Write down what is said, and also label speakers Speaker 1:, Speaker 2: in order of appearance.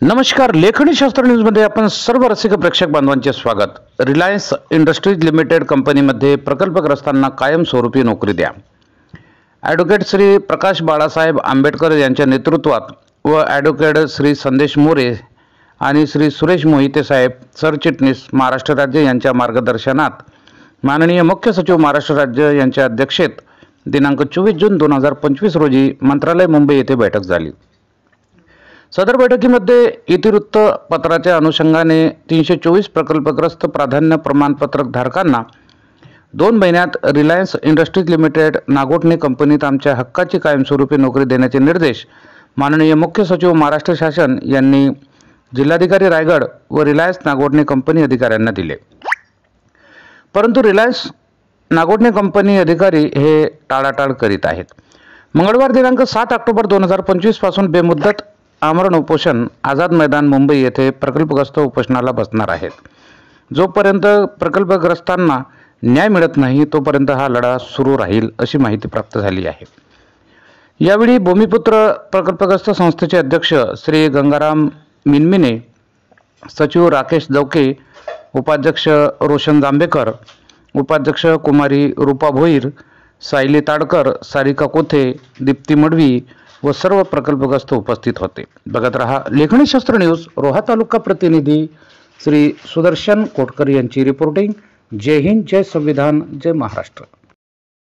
Speaker 1: नमस्कार, लेखणी शास्त्र न्यूजमध्ये आपण सर्व रसिक प्रेक्षक बांधवांचे स्वागत। रिलायन्स इंडस्ट्रीज लिमिटेड कंपनीमध्ये प्रकल्पग्रस्तांना कायमस्वरूपी नोकरी द्या। ॲडव्होकेट श्री प्रकाश बाळासाहेब आंबेडकर यांच्या नेतृत्वात व ॲडव्होकेट श्री संदेश मोरे आणि श्री सुरेश मोहिते साहेब सरचिटणीस महाराष्ट्र राज्य यांच्या मार्गदर्शनात माननीय मुख्य सचिव महाराष्ट्र राज्य यांच्या अध्यक्षतेत दिनांक 24 जून 2025 रोजी मंत्रालय मुंबई येथे बैठक झाली। सदर बैठकीमध्ये इतिवृत्त पत्राच्या अनुषंगाने 324 प्रकल्पग्रस्त प्राधान्य प्रमाणपत्र धारकांना 2 महिन्यात रिलायन्स इंडस्ट्रीज लिमिटेड नागोठणे कंपनीत आमच्या हक्काची कायमस्वरूपी नोकरी देण्याचे निर्देश माननीय मुख्य सचिव महाराष्ट्र शासन यांनी जिल्हाधिकारी रायगड व रिलायन्स नागोठणे कंपनी अधिकाऱ्यांना दिले। परंतु रिलायन्स नागोठणे कंपनी अधिकारी हे टाळाटाळ करीत आहेत। मंगळवार दिनांक 7 ऑक्टोबर 2025 पासून बेमुदत आमरण उपोषण आझाद मैदान मुंबई येथे प्रकल्पग्रस्त उपोषणाला बसणार आहेत। जोपर्यंत प्रकल्पग्रस्तांना न्याय मिळत नाही तोपर्यंत हा लढा सुरू राहील अशी माहिती प्राप्त झाली आहे। यावेळी भूमिपुत्र प्रकल्पग्रस्त संस्थेचे अध्यक्ष श्री गंगाराम मिनमिने, सचिव राकेश जवके, उपाध्यक्ष रोशन जांभेकर, उपाध्यक्ष कुमारी रूपा भोईर, सायली ताडकर, सारिका कोथे, दीप्ती मडवी व सर्व प्रकल्पग्रस्त उपस्थित होते। बघत रहा लेखणी शास्त्र न्यूज। रोहा तालुका प्रतिनिधी श्री सुदर्शन कोटकर यांची रिपोर्टिंग। जय हिंद, जय संविधान, जय महाराष्ट्र।